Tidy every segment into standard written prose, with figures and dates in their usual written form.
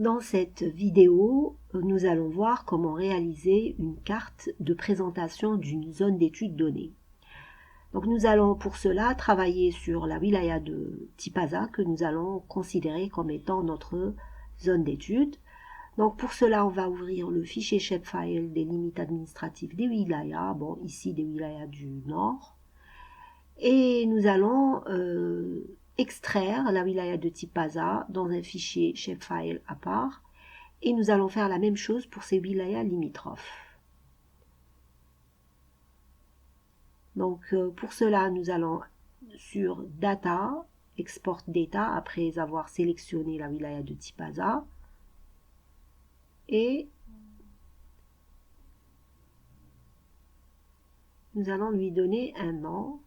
Dans cette vidéo, nous allons voir comment réaliser une carte de présentation d'une zone d'étude donnée. Donc nous allons pour cela travailler sur la wilaya de Tipaza que nous allons considérer comme étant notre zone d'étude. Donc pour cela, on va ouvrir le fichier shapefile des limites administratives des wilayas, bon ici des wilayas du nord. Et nous allons extraire la wilaya de Tipaza dans un fichier shapefile à part. Et nous allons faire la même chose pour ces wilayas limitrophes. Donc pour cela, nous allons sur Data, Export Data, après avoir sélectionné la wilaya de Tipaza. Et nous allons lui donner un nom,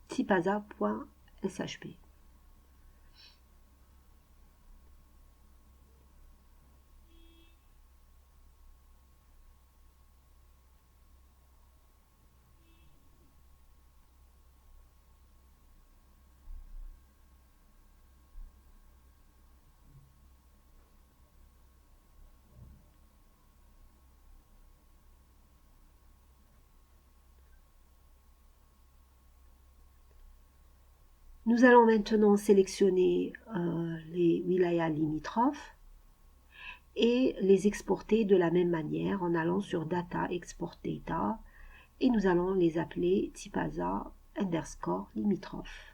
tipaza.shp. Nous allons maintenant sélectionner les wilayas limitrophes et les exporter de la même manière en allant sur Data, Export Data, et nous allons les appeler Tipaza _ limitrophe.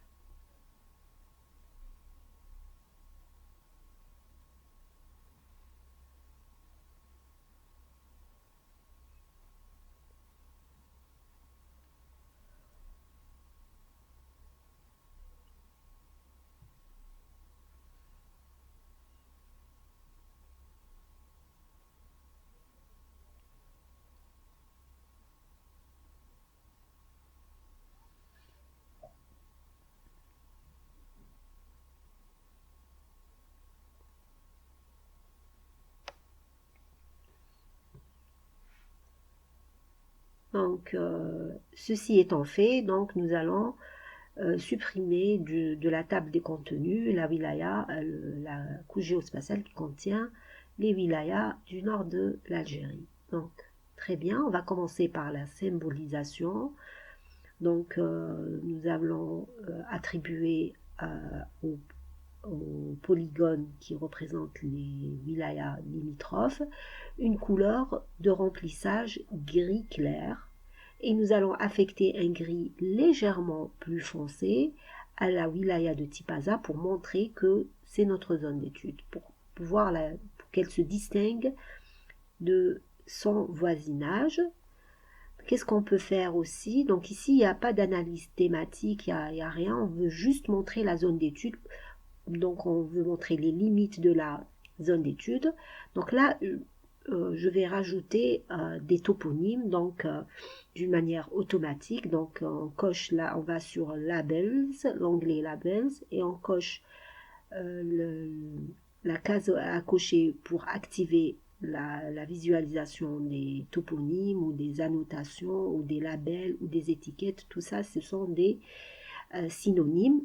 Donc, ceci étant fait, donc nous allons supprimer de la table des contenus la wilaya, la couche géospatiale qui contient les wilayas du nord de l'Algérie. Donc, très bien, on va commencer par la symbolisation. Donc, nous allons attribuer au polygone qui représente les wilayas limitrophes une couleur de remplissage gris clair et nous allons affecter un gris légèrement plus foncé à la wilaya de Tipaza pour montrer que c'est notre zone d'étude, pour qu'elle se distingue de son voisinage. Qu'est-ce qu'on peut faire aussi? Donc ici, il n'y a pas d'analyse thématique, il n'y a rien, on veut juste montrer la zone d'étude. Donc on veut montrer les limites de la zone d'étude. Donc là, je vais rajouter des toponymes, donc d'une manière automatique. Donc on coche là, on va sur Labels, l'onglet Labels, et on coche la case à cocher pour activer la visualisation des toponymes ou des annotations ou des labels ou des étiquettes. Tout ça, ce sont des synonymes.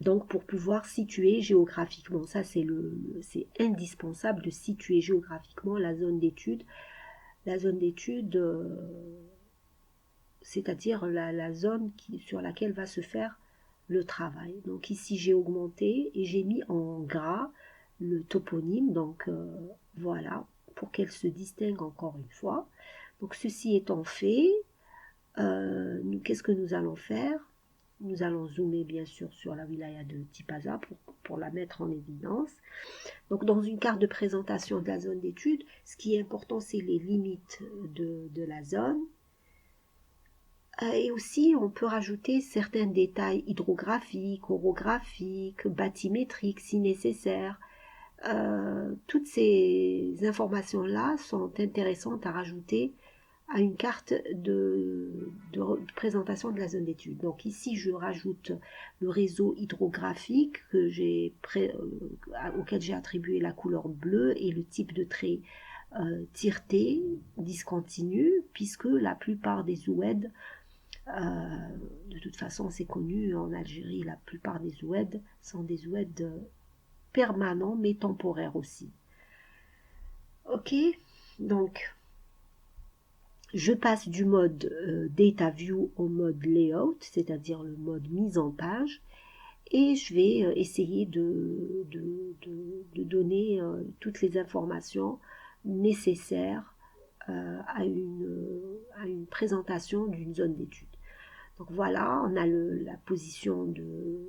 Donc pour pouvoir situer géographiquement, ça c'est indispensable de situer géographiquement la zone d'étude. La zone d'étude, c'est-à-dire la zone sur laquelle va se faire le travail. Donc ici j'ai augmenté et j'ai mis en gras le toponyme, donc voilà, pour qu'elle se distingue encore une fois. Donc ceci étant fait, qu'est-ce que nous allons faire? Nous allons zoomer bien sûr sur la wilaya de Tipaza pour la mettre en évidence. Donc dans une carte de présentation de la zone d'étude, ce qui est important, c'est les limites de la zone. Et aussi, on peut rajouter certains détails hydrographiques, orographiques, bathymétriques si nécessaire. Toutes ces informations-là sont intéressantes à rajouter à une carte de présentation de la zone d'étude. Donc ici, je rajoute le réseau hydrographique auquel j'ai attribué la couleur bleue et le type de trait tireté discontinu, puisque la plupart des OUED De toute façon, c'est connu, en Algérie, la plupart des oued sont des oued permanents, mais temporaires aussi. Ok, donc je passe du mode Data View au mode Layout, c'est-à-dire le mode mise en page, et je vais essayer de donner toutes les informations nécessaires à une présentation d'une zone d'étude. Donc voilà, on a la position de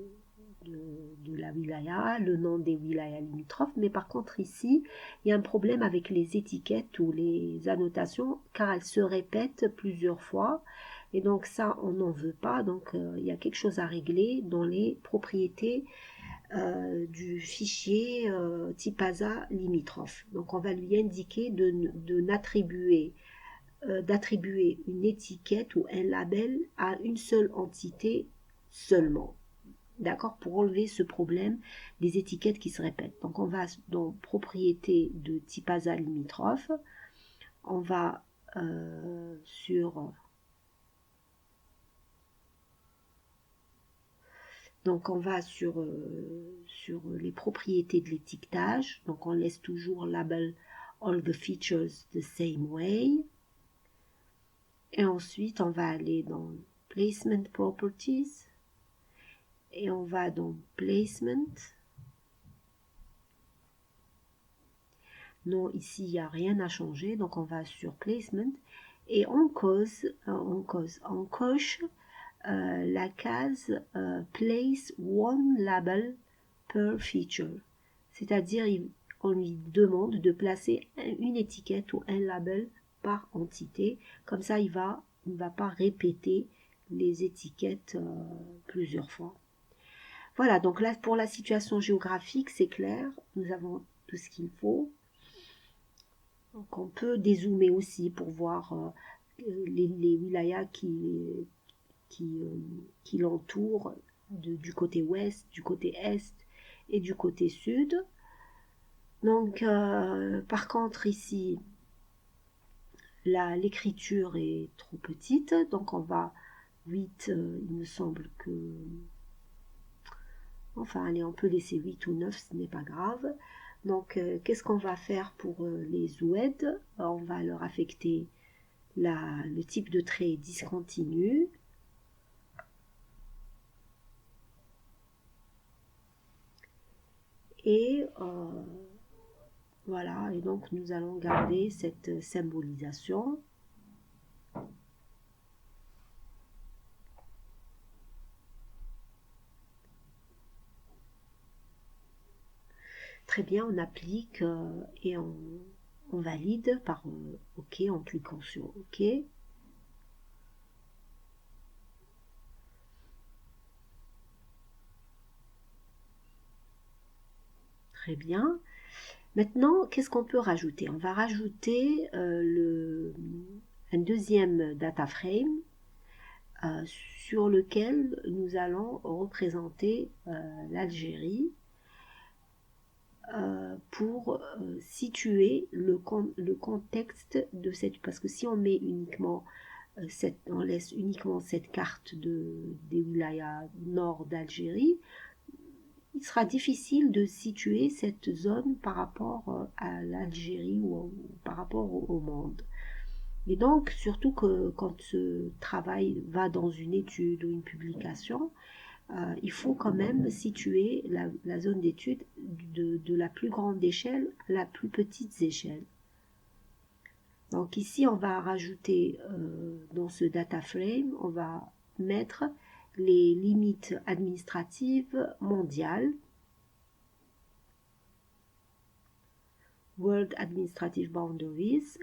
la wilaya, le nom des wilayas limitrophes, mais par contre ici, il y a un problème avec les étiquettes ou les annotations, car elles se répètent plusieurs fois, et donc ça, on n'en veut pas, donc il y a quelque chose à régler dans les propriétés du fichier type ASA limitrophe. Donc on va lui indiquer d'attribuer une étiquette ou un label à une seule entité seulement. D'accord, pour enlever ce problème des étiquettes qui se répètent. Donc on va dans propriété de type ASA limitrophe, on va sur les propriétés de l'étiquetage. Donc on laisse toujours label all the features the same way. Et ensuite on va aller dans placement properties. Et on va dans placement. Non, ici il n'y a rien à changer, donc on va sur placement et on coche la case place one label per feature, c'est-à-dire on lui demande de placer une étiquette ou un label par entité, comme ça il ne va pas répéter les étiquettes plusieurs fois. Voilà, donc là pour la situation géographique, c'est clair, nous avons tout ce qu'il faut. Donc on peut dézoomer aussi pour voir les wilayas qui l'entourent du côté ouest, du côté est et du côté sud. Donc par contre ici, l'écriture est trop petite, donc on va 8, il me semble que... Enfin, allez, on peut laisser 8 ou 9, ce n'est pas grave. Donc, qu'est-ce qu'on va faire pour les oued? On va leur affecter le type de trait discontinu. Et voilà, et donc nous allons garder cette symbolisation. Très bien, on applique et on valide par OK en cliquant sur OK. Très bien. Maintenant, qu'est-ce qu'on peut rajouter? On va rajouter un deuxième data frame sur lequel nous allons représenter l'Algérie pour situer le contexte de cette... Parce que si on met uniquement on laisse uniquement cette carte des wilayas nord d'Algérie, il sera difficile de situer cette zone par rapport à l'Algérie ou par rapport au monde. Et donc, surtout que quand ce travail va dans une étude ou une publication, il faut quand même situer la zone d'étude de la plus grande échelle à la plus petite échelle. Donc ici, on va rajouter dans ce data frame, on va mettre les limites administratives mondiales, World Administrative Boundaries.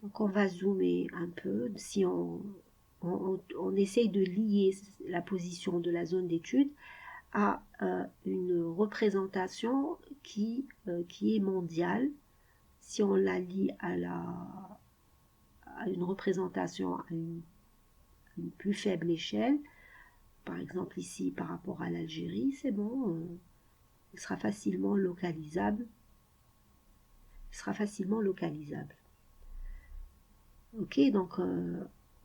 Donc on va zoomer un peu. Si on essaye de lier la position de la zone d'étude à une représentation qui est mondiale. Si on la lie à une représentation à une plus faible échelle, par exemple ici par rapport à l'Algérie, c'est bon, il sera facilement localisable. Ok, donc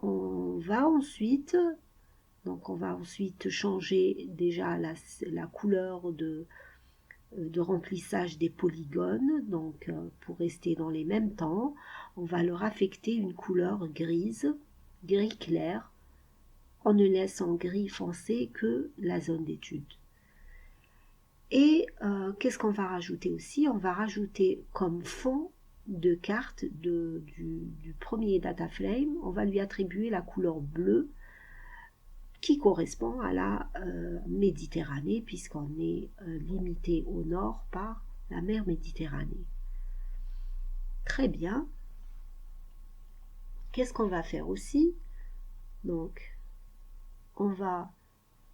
on va ensuite changer déjà la couleur de remplissage des polygones. Donc pour rester dans les mêmes temps, on va leur affecter une couleur grise, gris clair, en ne laissant gris foncé que la zone d'étude. Et qu'est-ce qu'on va rajouter aussi? On va rajouter comme fond de carte du premier data frame, on va lui attribuer la couleur bleue qui correspond à la Méditerranée, puisqu'on est limité au nord par la mer Méditerranée. Très bien. Qu'est-ce qu'on va faire aussi? Donc, on va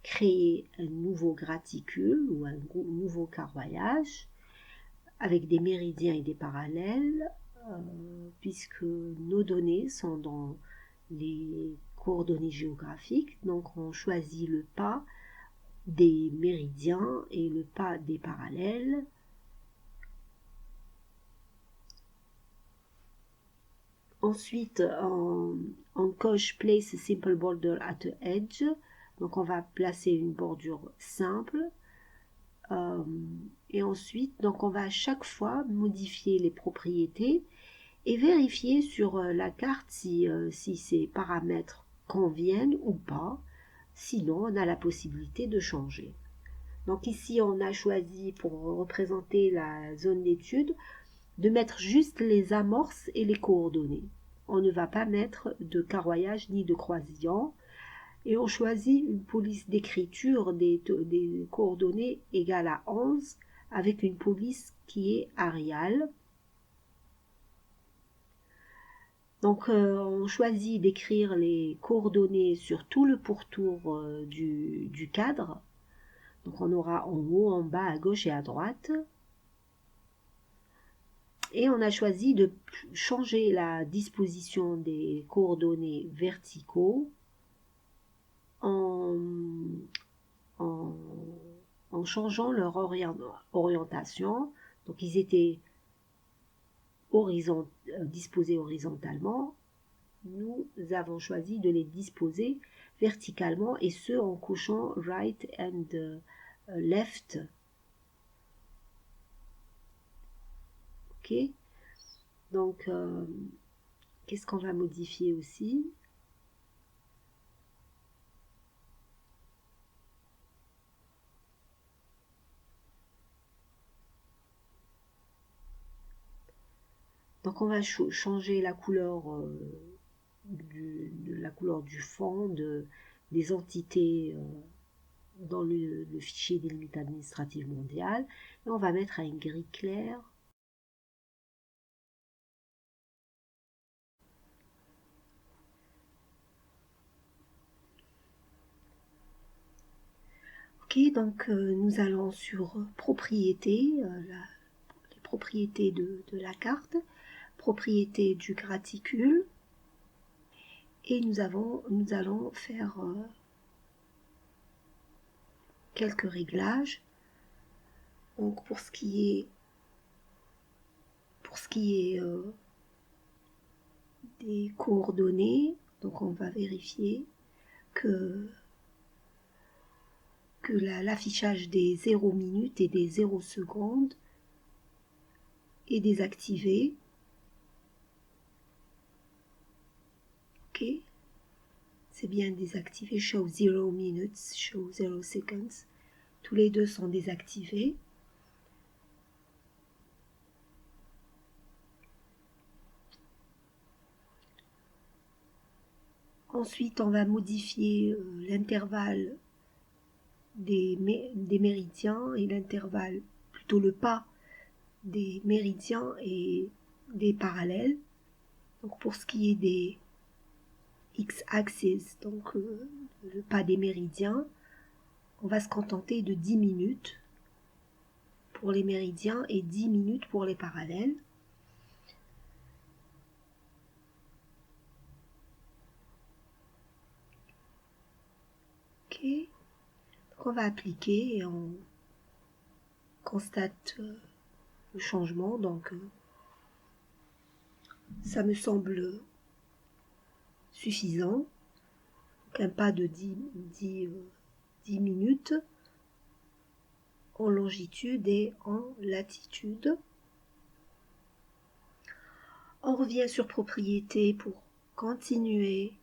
créer un nouveau graticule ou un nouveau carroyage avec des méridiens et des parallèles, puisque nos données sont dans les coordonnées géographiques. Donc, on choisit le pas des méridiens et le pas des parallèles. Ensuite, on coche Place a simple border at the edge. Donc, on va placer une bordure simple. Et ensuite, donc on va à chaque fois modifier les propriétés et vérifier sur la carte si ces paramètres conviennent ou pas. Sinon, on a la possibilité de changer. Donc ici, on a choisi pour représenter la zone d'étude de mettre juste les amorces et les coordonnées. On ne va pas mettre de carroyage ni de croisillon. Et on choisit une police d'écriture des coordonnées égale à 11 avec une police qui est Arial. Donc on choisit d'écrire les coordonnées sur tout le pourtour du cadre. Donc on aura en haut, en bas, à gauche et à droite. Et on a choisi de changer la disposition des coordonnées verticaux en changeant leur orientation. Donc ils étaient disposés horizontalement. Nous avons choisi de les disposer verticalement, et ce en cochant right and left. Ok. Donc qu'est-ce qu'on va modifier aussi? Donc on va changer la couleur la couleur du fond des entités dans le fichier des limites administratives mondiales, et on va mettre un gris clair. Ok, donc nous allons sur propriétés, les propriétés de la carte, propriétés du graticule, et nous allons faire quelques réglages. Donc pour ce qui est des coordonnées, donc on va vérifier que l'affichage des 0 minutes et des 0 secondes est désactivé. Ok, c'est bien désactivé. Show 0 minutes, show 0 seconds. Tous les deux sont désactivés. Ensuite, on va modifier l'intervalle des méridiens et l'intervalle, plutôt le pas des méridiens et des parallèles. Donc pour ce qui est des x-axis, donc le pas des méridiens, on va se contenter de 10 minutes pour les méridiens et 10 minutes pour les parallèles. Ok, donc on va appliquer et on constate le changement. Donc ça me semble suffisant. Donc un pas de 10 minutes en longitude et en latitude. On revient sur propriété pour continuer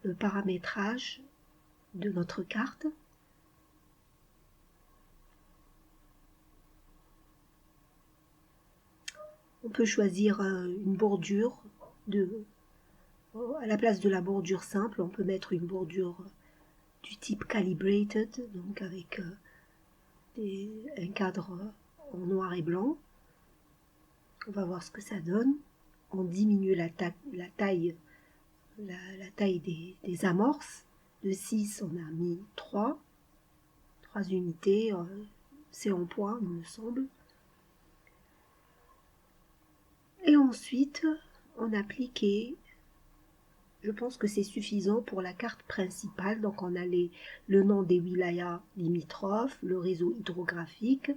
le paramétrage de notre carte. On peut choisir une bordure à la place de la bordure simple, on peut mettre une bordure du type calibrated, donc avec un cadre en noir et blanc. On va voir ce que ça donne. On diminue la taille des amorces. De 6, on a mis 3 unités. C'est en points, il me semble. Et ensuite, on applique, je pense que c'est suffisant pour la carte principale. Donc on a le nom des wilayas limitrophes, le réseau hydrographique.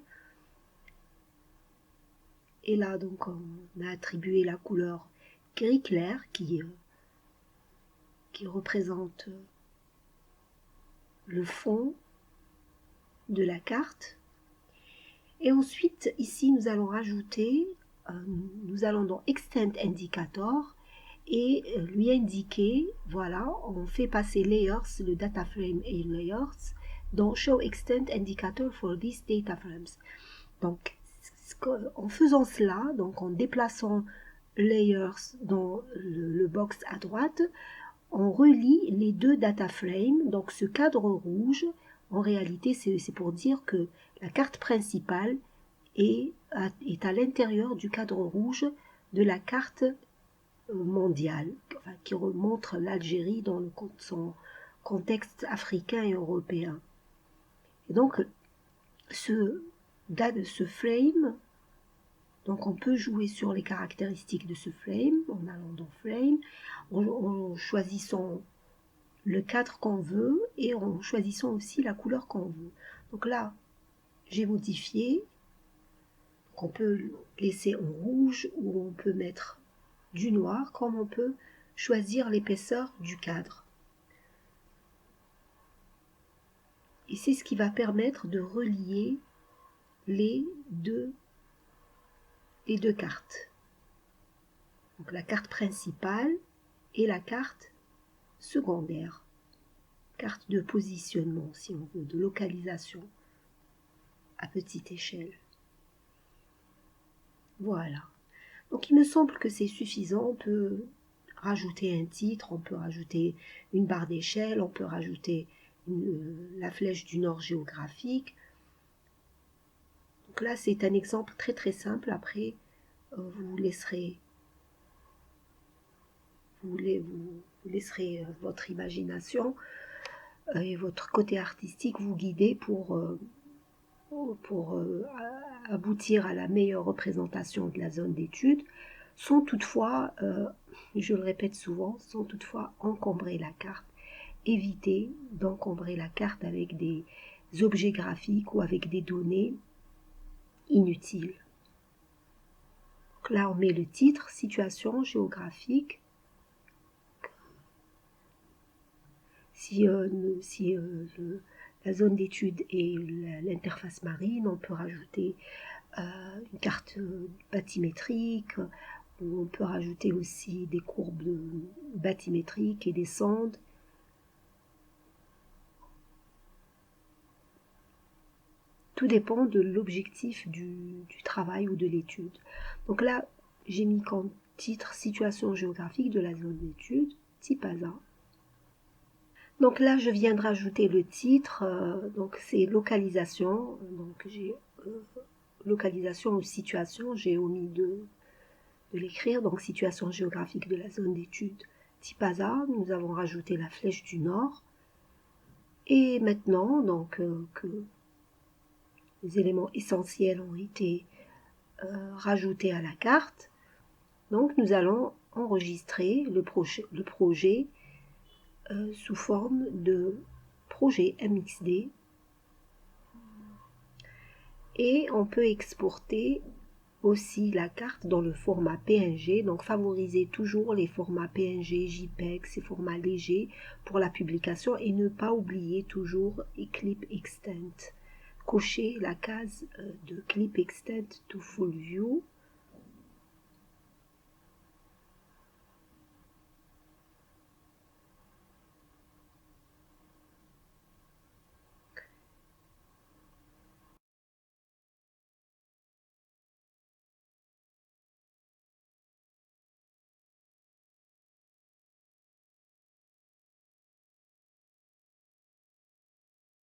Et là, donc, on a attribué la couleur gris clair qui représente le fond de la carte. Et ensuite, ici, nous allons rajouter, nous allons dans Extend Indicator et lui indiquer, voilà, on fait passer layers, le data frame et layers, dans Show Extend Indicator for these data frames. Donc, en faisant cela, donc en déplaçant layers dans le box à droite, on relie les deux data frames. Donc ce cadre rouge, en réalité, c'est pour dire que la carte principale est à l'intérieur du cadre rouge de la carte mondiale, enfin, qui montre l'Algérie dans son contexte africain et européen. Et donc, ce frame, donc on peut jouer sur les caractéristiques de ce frame en allant dans Frame, en choisissant le cadre qu'on veut et en choisissant aussi la couleur qu'on veut. Donc là, j'ai modifié, on peut laisser en rouge ou on peut mettre du noir, comme on peut choisir l'épaisseur du cadre. Et c'est ce qui va permettre de relier les deux cartes. Donc la carte principale et la carte secondaire. Carte de positionnement, si on veut, de localisation à petite échelle. Voilà. Donc il me semble que c'est suffisant. On peut rajouter un titre, on peut rajouter une barre d'échelle, on peut rajouter la flèche du nord géographique. Donc là, c'est un exemple très très simple. Après, vous laisserez votre imagination et votre côté artistique vous guider pour aboutir à la meilleure représentation de la zone d'étude, sans toutefois, je le répète souvent, sans toutefois encombrer la carte. Évitez d'encombrer la carte avec des objets graphiques ou avec des données inutiles. Donc là, on met le titre, situation géographique. Si la zone d'étude est l'interface marine, on peut rajouter une carte bathymétrique, ou on peut rajouter aussi des courbes bathymétriques et des sondes. Tout dépend de l'objectif du travail ou de l'étude. Donc là, j'ai mis comme titre situation géographique de la zone d'étude, type ASA. Donc là, je viens de rajouter le titre, donc c'est localisation. Donc j'ai localisation ou situation, j'ai omis de l'écrire. Donc situation géographique de la zone d'étude type ASA. Nous avons rajouté la flèche du nord. Et maintenant, donc que les éléments essentiels ont été rajoutés à la carte, donc nous allons enregistrer le projet sous forme de projet MXD et on peut exporter aussi la carte dans le format PNG, donc favorisez toujours les formats PNG, JPEG, ces formats légers pour la publication et ne pas oublier toujours Clip Extent. Cochez la case de Clip Extent to Full View